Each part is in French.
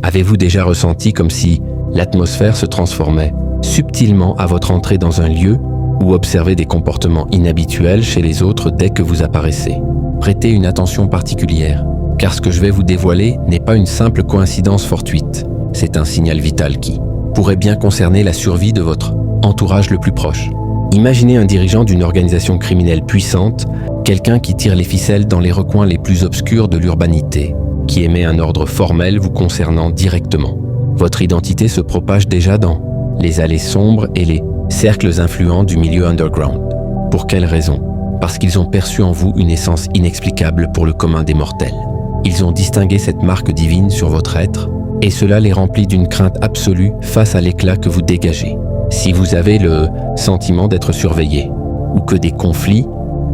Avez-vous déjà ressenti comme si l'atmosphère se transformait subtilement à votre entrée dans un lieu ou observé des comportements inhabituels chez les autres dès que vous apparaissez? Prêtez une attention particulière, car ce que je vais vous dévoiler n'est pas une simple coïncidence fortuite. C'est un signal vital qui pourrait bien concerner la survie de votre entourage le plus proche. Imaginez un dirigeant d'une organisation criminelle puissante, quelqu'un qui tire les ficelles dans les recoins les plus obscurs de l'urbanité, qui émet un ordre formel vous concernant directement. Votre identité se propage déjà dans les allées sombres et les cercles influents du milieu underground. Pour quelle raison? Parce qu'ils ont perçu en vous une essence inexplicable pour le commun des mortels. Ils ont distingué cette marque divine sur votre être, et cela les remplit d'une crainte absolue face à l'éclat que vous dégagez. Si vous avez le sentiment d'être surveillé, ou que des conflits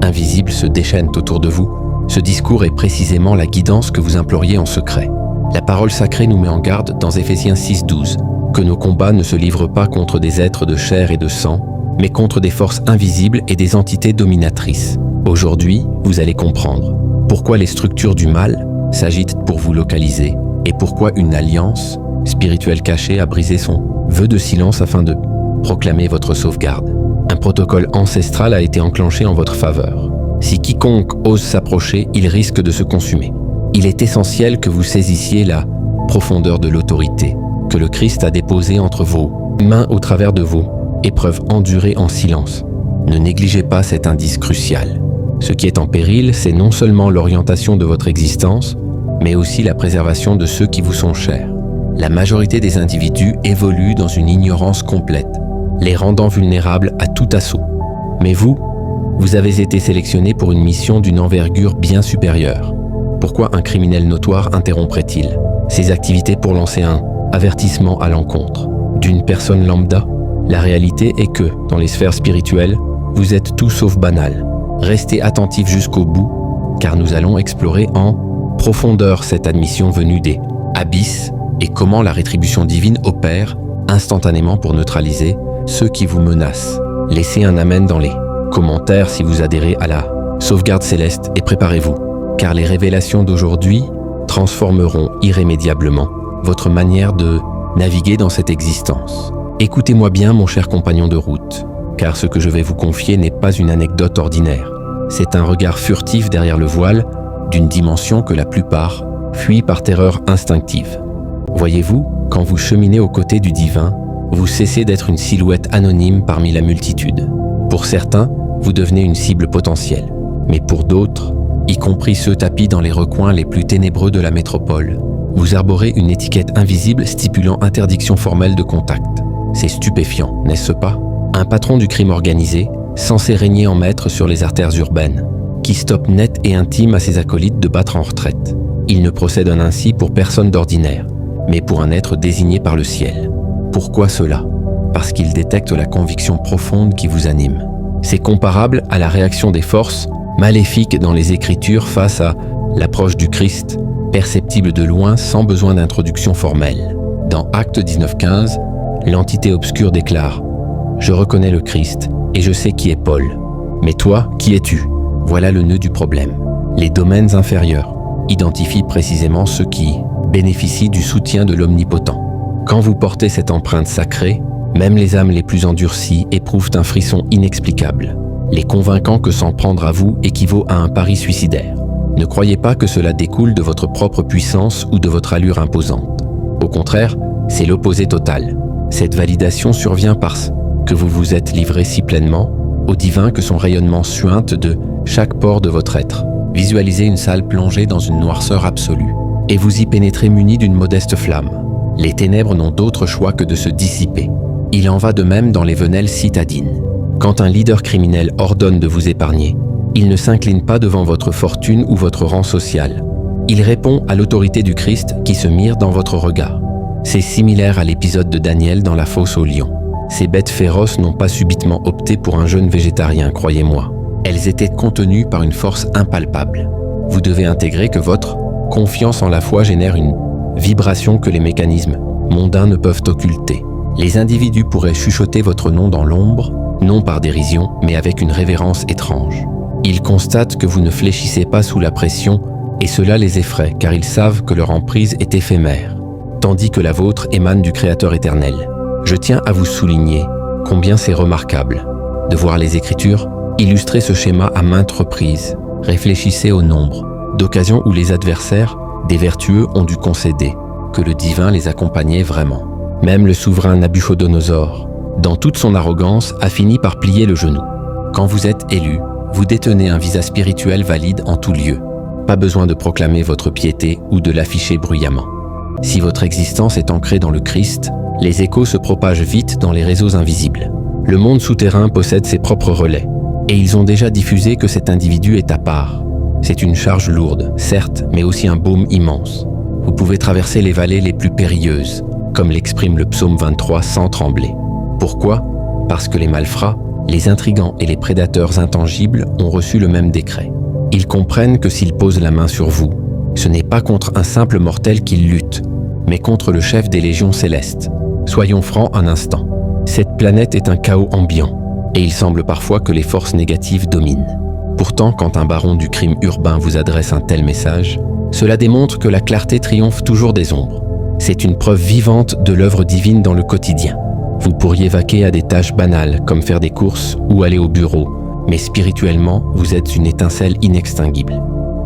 invisibles se déchaînent autour de vous, ce discours est précisément la guidance que vous imploriez en secret. La parole sacrée nous met en garde dans Éphésiens 6:12, que nos combats ne se livrent pas contre des êtres de chair et de sang, mais contre des forces invisibles et des entités dominatrices. Aujourd'hui, vous allez comprendre pourquoi les structures du mal s'agitent pour vous localiser et pourquoi une alliance spirituelle cachée a brisé son vœu de silence afin de proclamer votre sauvegarde. Un protocole ancestral a été enclenché en votre faveur. Si quiconque ose s'approcher, il risque de se consumer. Il est essentiel que vous saisissiez la profondeur de l'autorité que le Christ a déposée entre vos mains au travers de vos épreuves endurées en silence. Ne négligez pas cet indice crucial. Ce qui est en péril, c'est non seulement l'orientation de votre existence, mais aussi la préservation de ceux qui vous sont chers. La majorité des individus évoluent dans une ignorance complète, les rendant vulnérables à tout assaut. Mais vous avez été sélectionné pour une mission d'une envergure bien supérieure. Pourquoi un criminel notoire interromprait-il ses activités pour lancer un avertissement à l'encontre d'une personne lambda? La réalité est que, dans les sphères spirituelles, vous êtes tout sauf banal. Restez attentifs jusqu'au bout, car nous allons explorer en profondeur cette admission venue des abysses et comment la rétribution divine opère instantanément pour neutraliser ceux qui vous menacent. Laissez un amen dans les commentaires si vous adhérez à la sauvegarde céleste et préparez-vous, car les révélations d'aujourd'hui transformeront irrémédiablement votre manière de naviguer dans cette existence. Écoutez-moi bien, mon cher compagnon de route, car ce que je vais vous confier n'est pas une anecdote ordinaire. C'est un regard furtif derrière le voile d'une dimension que la plupart fuient par terreur instinctive. Voyez-vous, quand vous cheminez aux côtés du divin, vous cessez d'être une silhouette anonyme parmi la multitude. Pour certains, vous devenez une cible potentielle. Mais pour d'autres, y compris ceux tapis dans les recoins les plus ténébreux de la métropole, vous arborez une étiquette invisible stipulant interdiction formelle de contact. C'est stupéfiant, n'est-ce pas? Un patron du crime organisé, censé régner en maître sur les artères urbaines, qui stoppe net et intime à ses acolytes de battre en retraite. Il ne procède ainsi pour personne d'ordinaire, mais pour un être désigné par le ciel. Pourquoi cela? Parce qu'il détecte la conviction profonde qui vous anime. C'est comparable à la réaction des forces maléfiques dans les Écritures face à l'approche du Christ, perceptible de loin sans besoin d'introduction formelle. Dans Actes 19:15, l'entité obscure déclare « Je reconnais le Christ et je sais qui est Paul. Mais toi, qui es-tu » Voilà le nœud du problème. Les domaines inférieurs identifient précisément ceux qui bénéficient du soutien de l'Omnipotent. Quand vous portez cette empreinte sacrée, même les âmes les plus endurcies éprouvent un frisson inexplicable, les convainquant que s'en prendre à vous équivaut à un pari suicidaire. Ne croyez pas que cela découle de votre propre puissance ou de votre allure imposante. Au contraire, c'est l'opposé total. Cette validation survient parce que vous vous êtes livré si pleinement au divin que son rayonnement suinte de chaque pore de votre être. Visualisez une salle plongée dans une noirceur absolue, et vous y pénétrez muni d'une modeste flamme. Les ténèbres n'ont d'autre choix que de se dissiper. Il en va de même dans les venelles citadines. Quand un leader criminel ordonne de vous épargner, il ne s'incline pas devant votre fortune ou votre rang social. Il répond à l'autorité du Christ qui se mire dans votre regard. C'est similaire à l'épisode de Daniel dans la fosse aux lions. Ces bêtes féroces n'ont pas subitement opté pour un jeûne végétarien, croyez-moi. Elles étaient contenues par une force impalpable. Vous devez intégrer que votre confiance en la foi génère une vibration que les mécanismes mondains ne peuvent occulter. Les individus pourraient chuchoter votre nom dans l'ombre, non par dérision, mais avec une révérence étrange. Ils constatent que vous ne fléchissez pas sous la pression, et cela les effraie, car ils savent que leur emprise est éphémère. tandis que la vôtre émane du Créateur éternel. Je tiens à vous souligner combien c'est remarquable de voir les Écritures illustrer ce schéma à maintes reprises. Réfléchissez au nombre d'occasions où les adversaires des vertueux ont dû concéder que le divin les accompagnait vraiment. Même le souverain Nabuchodonosor, dans toute son arrogance, a fini par plier le genou. Quand vous êtes élu, vous détenez un visa spirituel valide en tout lieu. Pas besoin de proclamer votre piété ou de l'afficher bruyamment. Si votre existence est ancrée dans le Christ, les échos se propagent vite dans les réseaux invisibles. Le monde souterrain possède ses propres relais, et ils ont déjà diffusé que cet individu est à part. C'est une charge lourde, certes, mais aussi un baume immense. Vous pouvez traverser les vallées les plus périlleuses, comme l'exprime le psaume 23 sans trembler. Pourquoi ? Parce que les malfrats, les intrigants et les prédateurs intangibles ont reçu le même décret. Ils comprennent que s'ils posent la main sur vous, ce n'est pas contre un simple mortel qu'ils luttent, mais contre le chef des légions célestes. Soyons francs un instant. Cette planète est un chaos ambiant, et il semble parfois que les forces négatives dominent. Pourtant, quand un baron du crime urbain vous adresse un tel message, cela démontre que la clarté triomphe toujours des ombres. C'est une preuve vivante de l'œuvre divine dans le quotidien. Vous pourriez vaquer à des tâches banales, comme faire des courses ou aller au bureau, mais spirituellement, vous êtes une étincelle inextinguible.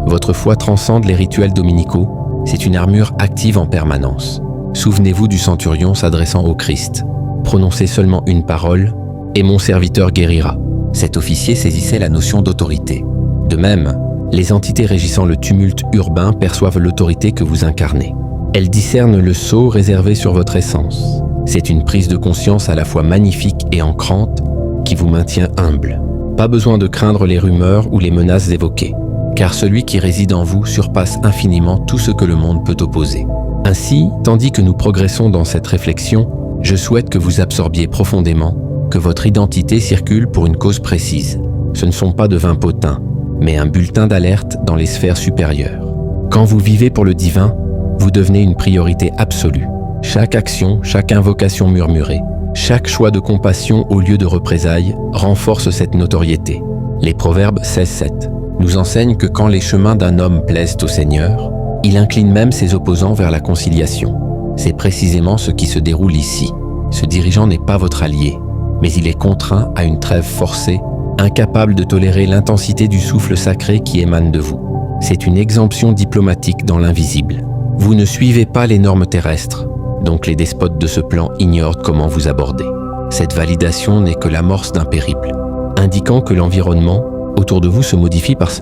Votre foi transcende les rituels dominicaux, c'est une armure active en permanence. Souvenez-vous du centurion s'adressant au Christ. Prononcez seulement une parole, et mon serviteur guérira. Cet officier saisissait la notion d'autorité. De même, les entités régissant le tumulte urbain perçoivent l'autorité que vous incarnez. Elles discernent le sceau réservé sur votre essence. C'est une prise de conscience à la fois magnifique et ancrante qui vous maintient humble. Pas besoin de craindre les rumeurs ou les menaces évoquées, car celui qui réside en vous surpasse infiniment tout ce que le monde peut opposer. Ainsi, tandis que nous progressons dans cette réflexion, je souhaite que vous absorbiez profondément que votre identité circule pour une cause précise. Ce ne sont pas de vains potins, mais un bulletin d'alerte dans les sphères supérieures. Quand vous vivez pour le divin, vous devenez une priorité absolue. Chaque action, chaque invocation murmurée, chaque choix de compassion au lieu de représailles renforce cette notoriété. Les Proverbes 16:7 nous enseignent que quand les chemins d'un homme plaisent au Seigneur, il incline même ses opposants vers la conciliation. C'est précisément ce qui se déroule ici. Ce dirigeant n'est pas votre allié, mais il est contraint à une trêve forcée, incapable de tolérer l'intensité du souffle sacré qui émane de vous. C'est une exemption diplomatique dans l'invisible. Vous ne suivez pas les normes terrestres, donc les despotes de ce plan ignorent comment vous aborder. Cette validation n'est que l'amorce d'un périple, indiquant que l'environnement autour de vous se modifie parce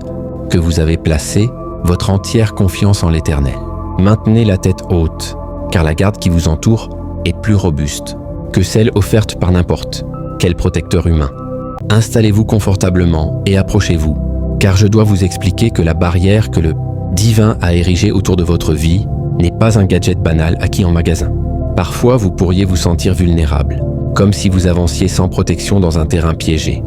que vous avez placé votre entière confiance en l'Éternel. Maintenez la tête haute, car la garde qui vous entoure est plus robuste que celle offerte par n'importe quel protecteur humain. Installez-vous confortablement et approchez-vous, car je dois vous expliquer que la barrière que le divin a érigée autour de votre vie n'est pas un gadget banal acquis en magasin. Parfois, vous pourriez vous sentir vulnérable, comme si vous avanciez sans protection dans un terrain piégé.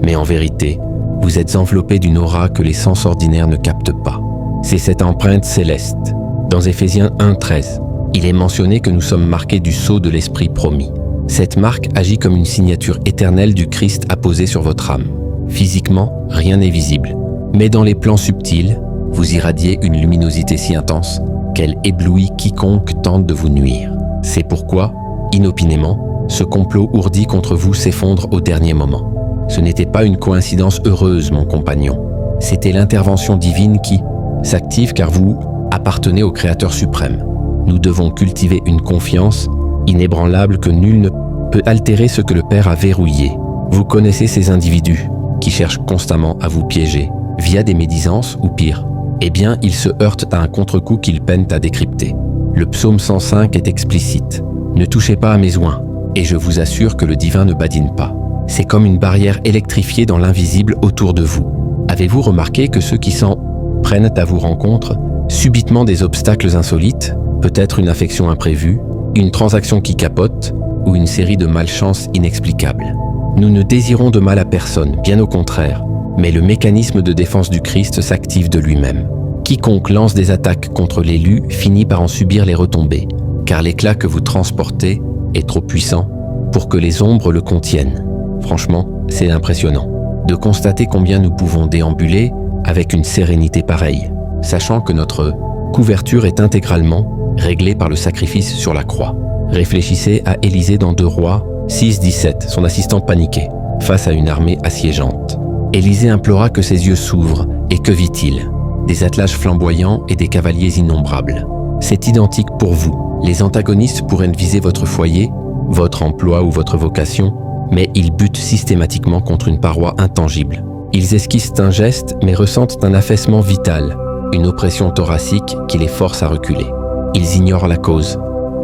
Mais en vérité, vous êtes enveloppé d'une aura que les sens ordinaires ne captent pas. C'est cette empreinte céleste. Dans Éphésiens 1:13, il est mentionné que nous sommes marqués du sceau de l'Esprit promis. Cette marque agit comme une signature éternelle du Christ apposée sur votre âme. Physiquement, rien n'est visible, mais dans les plans subtils, vous irradiez une luminosité si intense qu'elle éblouit quiconque tente de vous nuire. C'est pourquoi, inopinément, ce complot ourdi contre vous s'effondre au dernier moment. Ce n'était pas une coïncidence heureuse, mon compagnon. C'était l'intervention divine qui s'active car vous appartenez au Créateur suprême. Nous devons cultiver une confiance inébranlable que nul ne peut altérer ce que le Père a verrouillé. Vous connaissez ces individus qui cherchent constamment à vous piéger, via des médisances ou pire. Eh bien, ils se heurtent à un contre-coup qu'ils peinent à décrypter. Le psaume 105 est explicite. « Ne touchez pas à mes oins, et je vous assure que le divin ne badine pas. » C'est comme une barrière électrifiée dans l'invisible autour de vous. Avez-vous remarqué que ceux qui s'en prennent à vos rencontres, subitement des obstacles insolites, peut-être une affection imprévue, une transaction qui capote ou une série de malchances inexplicables? Nous ne désirons de mal à personne, bien au contraire, mais le mécanisme de défense du Christ s'active de lui-même. Quiconque lance des attaques contre l'élu finit par en subir les retombées, car l'éclat que vous transportez est trop puissant pour que les ombres le contiennent. Franchement, c'est impressionnant de constater combien nous pouvons déambuler avec une sérénité pareille, sachant que notre couverture est intégralement réglée par le sacrifice sur la croix. Réfléchissez à Élisée dans 2 Rois 6-17, son assistant paniqué, face à une armée assiégeante. Élisée implora que ses yeux s'ouvrent, et que vit-il? Des attelages flamboyants et des cavaliers innombrables. C'est identique pour vous. Les antagonistes pourraient viser votre foyer, votre emploi ou votre vocation, mais ils butent systématiquement contre une paroi intangible. Ils esquissent un geste, mais ressentent un affaissement vital, une oppression thoracique qui les force à reculer. Ils ignorent la cause,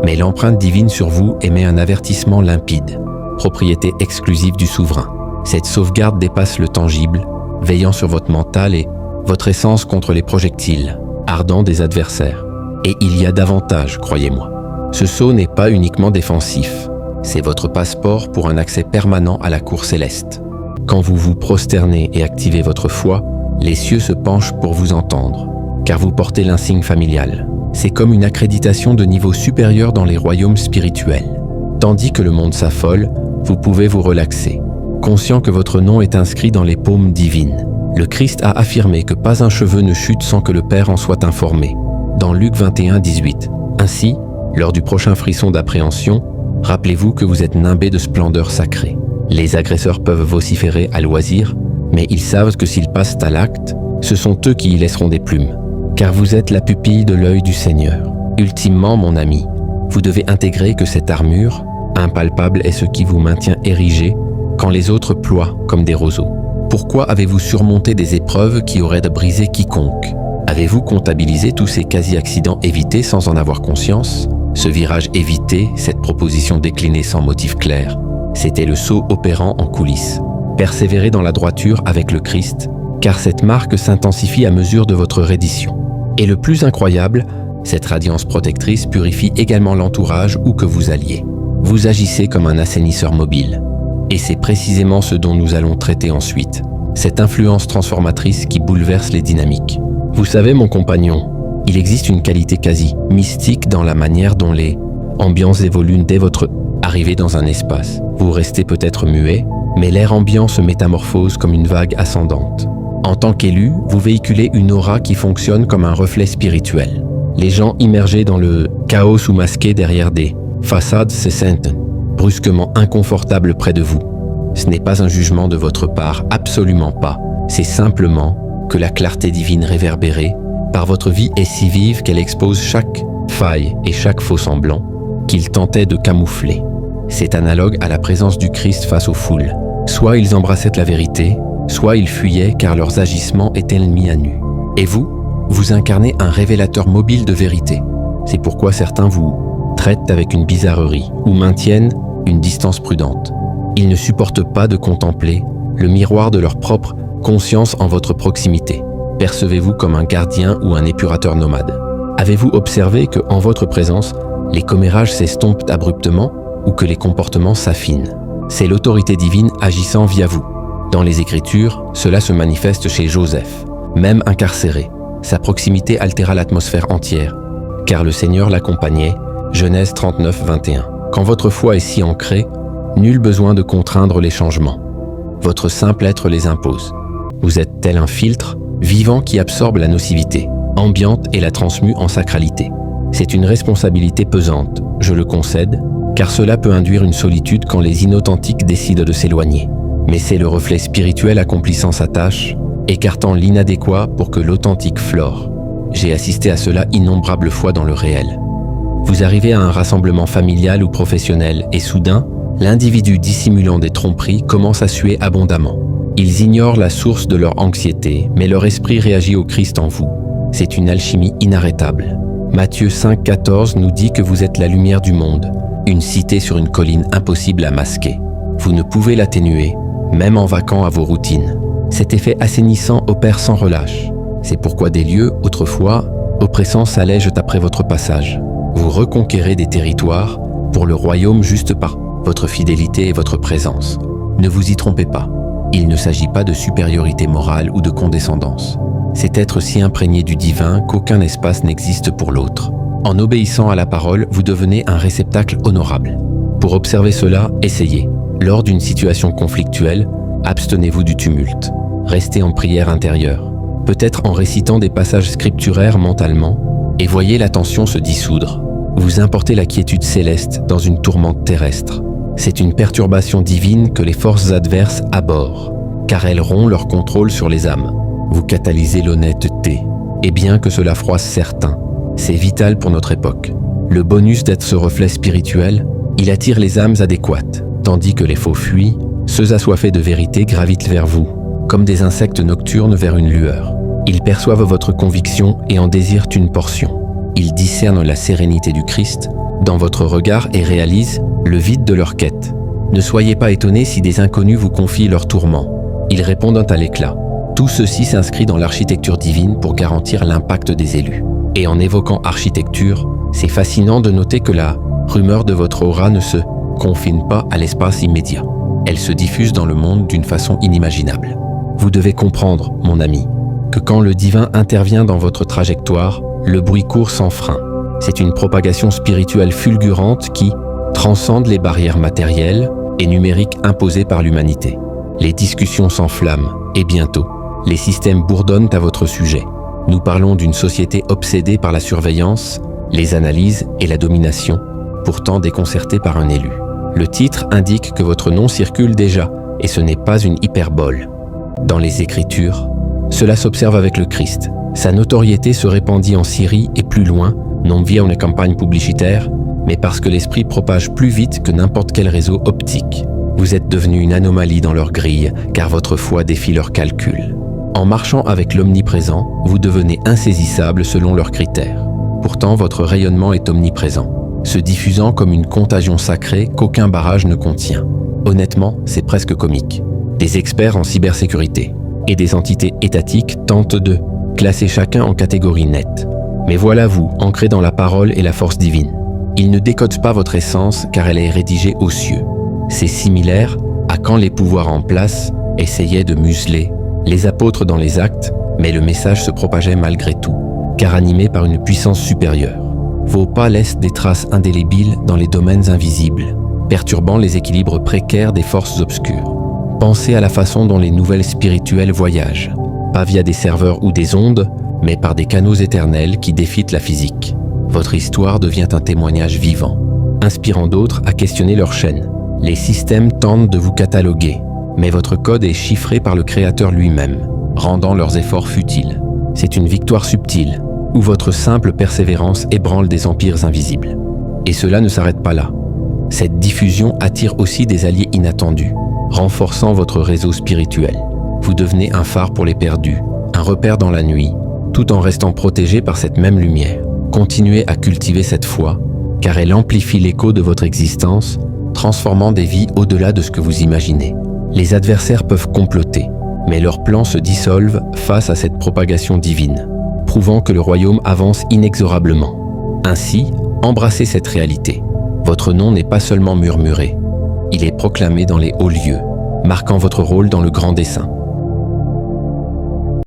mais l'empreinte divine sur vous émet un avertissement limpide, propriété exclusive du souverain. Cette sauvegarde dépasse le tangible, veillant sur votre mental et votre essence contre les projectiles, ardents des adversaires. Et il y a davantage, croyez-moi. Ce sceau n'est pas uniquement défensif, c'est votre passeport pour un accès permanent à la cour céleste. Quand vous vous prosternez et activez votre foi, les cieux se penchent pour vous entendre, car vous portez l'insigne familial. C'est comme une accréditation de niveau supérieur dans les royaumes spirituels. Tandis que le monde s'affole, vous pouvez vous relaxer, conscient que votre nom est inscrit dans les paumes divines. Le Christ a affirmé que pas un cheveu ne chute sans que le Père en soit informé, dans Luc 21-18. Ainsi, lors du prochain frisson d'appréhension, rappelez-vous que vous êtes nimbé de splendeur sacrée. Les agresseurs peuvent vociférer à loisir, mais ils savent que s'ils passent à l'acte, ce sont eux qui y laisseront des plumes. Car vous êtes la pupille de l'œil du Seigneur. Ultimement, mon ami, vous devez intégrer que cette armure, impalpable, est ce qui vous maintient érigé quand les autres ploient comme des roseaux. Pourquoi avez-vous surmonté des épreuves qui auraient brisé quiconque? Avez-vous comptabilisé tous ces quasi-accidents évités sans en avoir conscience? Ce virage évité, cette proposition déclinée sans motif clair, c'était le saut opérant en coulisses. Persévérez dans la droiture avec le Christ, car cette marque s'intensifie à mesure de votre reddition. Et le plus incroyable, cette radiance protectrice purifie également l'entourage où que vous alliez. Vous agissez comme un assainisseur mobile. Et c'est précisément ce dont nous allons traiter ensuite, cette influence transformatrice qui bouleverse les dynamiques. Vous savez, mon compagnon, il existe une qualité quasi mystique dans la manière dont les ambiances évoluent dès votre arrivée dans un espace. Vous restez peut-être muet, mais l'air ambiant se métamorphose comme une vague ascendante. En tant qu'élu, vous véhiculez une aura qui fonctionne comme un reflet spirituel. Les gens immergés dans le chaos ou masqués derrière des façades se sentent brusquement inconfortables près de vous. Ce n'est pas un jugement de votre part, absolument pas. C'est simplement que la clarté divine réverbérée par votre vie est si vive qu'elle expose chaque faille et chaque faux semblant qu'il tentait de camoufler. C'est analogue à la présence du Christ face aux foules. Soit ils embrassaient la vérité, soit ils fuyaient car leurs agissements étaient mis à nu. Et vous, vous incarnez un révélateur mobile de vérité. C'est pourquoi certains vous traitent avec une bizarrerie ou maintiennent une distance prudente. Ils ne supportent pas de contempler le miroir de leur propre conscience en votre proximité. Percevez-vous comme un gardien ou un épurateur nomade? Avez-vous observé que, en votre présence, les commérages s'estompent abruptement ou que les comportements s'affinent? C'est l'autorité divine agissant via vous. Dans les Écritures, cela se manifeste chez Joseph. Même incarcéré, sa proximité altéra l'atmosphère entière, car le Seigneur l'accompagnait. Genèse 39-21. Quand votre foi est si ancrée, nul besoin de contraindre les changements. Votre simple être les impose. Vous êtes tel un filtre vivant qui absorbe la nocivité, ambiante et la transmue en sacralité. C'est une responsabilité pesante, je le concède, car cela peut induire une solitude quand les inauthentiques décident de s'éloigner. Mais c'est le reflet spirituel accomplissant sa tâche, écartant l'inadéquat pour que l'authentique flore. J'ai assisté à cela innombrables fois dans le réel. Vous arrivez à un rassemblement familial ou professionnel et soudain, l'individu dissimulant des tromperies commence à suer abondamment. Ils ignorent la source de leur anxiété, mais leur esprit réagit au Christ en vous. C'est une alchimie inarrêtable. Matthieu 5,14 nous dit que vous êtes la lumière du monde, une cité sur une colline impossible à masquer. Vous ne pouvez l'atténuer, même en vaquant à vos routines. Cet effet assainissant opère sans relâche. C'est pourquoi des lieux, autrefois, oppressants s'allègent après votre passage. Vous reconquérez des territoires pour le royaume juste par votre fidélité et votre présence. Ne vous y trompez pas. Il ne s'agit pas de supériorité morale ou de condescendance. C'est être si imprégné du divin qu'aucun espace n'existe pour l'autre. En obéissant à la parole, vous devenez un réceptacle honorable. Pour observer cela, essayez. Lors d'une situation conflictuelle, abstenez-vous du tumulte. Restez en prière intérieure, peut-être en récitant des passages scripturaires mentalement, et voyez la tension se dissoudre. vous importez la quiétude céleste dans une tourmente terrestre. C'est une perturbation divine que les forces adverses abhorrent, car elles rompent leur contrôle sur les âmes. Vous catalysez l'honnêteté, et bien que cela froisse certains, c'est vital pour notre époque. Le bonus d'être ce reflet spirituel, il attire les âmes adéquates, tandis que les faux fuient, ceux assoiffés de vérité gravitent vers vous, comme des insectes nocturnes vers une lueur. Ils perçoivent votre conviction et en désirent une portion. Ils discernent la sérénité du Christ dans votre regard et réalisent le vide de leur quête. Ne soyez pas étonnés si des inconnus vous confient leurs tourments. Ils répondent à l'éclat. Tout ceci s'inscrit dans l'architecture divine pour garantir l'impact des élus. Et en évoquant architecture, c'est fascinant de noter que la rumeur de votre aura ne se confine pas à l'espace immédiat. Elle se diffuse dans le monde d'une façon inimaginable. Vous devez comprendre, mon ami, que quand le divin intervient dans votre trajectoire, le bruit court sans frein. C'est une propagation spirituelle fulgurante qui transcende les barrières matérielles et numériques imposées par l'humanité. Les discussions s'enflamment et bientôt, les systèmes bourdonnent à votre sujet. Nous parlons d'une société obsédée par la surveillance, les analyses et la domination, pourtant déconcertée par un élu. Le titre indique que votre nom circule déjà, et ce n'est pas une hyperbole. Dans les Écritures, cela s'observe avec le Christ. Sa notoriété se répandit en Syrie et plus loin, non via une campagne publicitaire, mais parce que l'esprit propage plus vite que n'importe quel réseau optique. Vous êtes devenu une anomalie dans leur grille, car votre foi défie leurs calculs. En marchant avec l'omniprésent, vous devenez insaisissable selon leurs critères. Pourtant, votre rayonnement est omniprésent, se diffusant comme une contagion sacrée qu'aucun barrage ne contient. Honnêtement, c'est presque comique. Des experts en cybersécurité et des entités étatiques tentent de classer chacun en catégories nettes. Mais voilà vous, ancré dans la parole et la force divine. Ils ne décodent pas votre essence car elle est rédigée aux cieux. C'est similaire à quand les pouvoirs en place essayaient de museler les apôtres dans les actes, mais le message se propageait malgré tout, car animé par une puissance supérieure. Vos pas laissent des traces indélébiles dans les domaines invisibles, perturbant les équilibres précaires des forces obscures. Pensez à la façon dont les nouvelles spirituelles voyagent, pas via des serveurs ou des ondes, mais par des canaux éternels qui défient la physique. Votre histoire devient un témoignage vivant, inspirant d'autres à questionner leur chaîne. Les systèmes tentent de vous cataloguer, mais votre code est chiffré par le Créateur lui-même, rendant leurs efforts futiles. C'est une victoire subtile, où votre simple persévérance ébranle des empires invisibles. Et cela ne s'arrête pas là. Cette diffusion attire aussi des alliés inattendus, renforçant votre réseau spirituel. Vous devenez un phare pour les perdus, un repère dans la nuit, tout en restant protégé par cette même lumière. Continuez à cultiver cette foi, car elle amplifie l'écho de votre existence, transformant des vies au-delà de ce que vous imaginez. Les adversaires peuvent comploter, mais leurs plans se dissolvent face à cette propagation divine, prouvant que le royaume avance inexorablement. Ainsi, embrassez cette réalité. Votre nom n'est pas seulement murmuré, il est proclamé dans les hauts lieux, marquant votre rôle dans le grand dessein.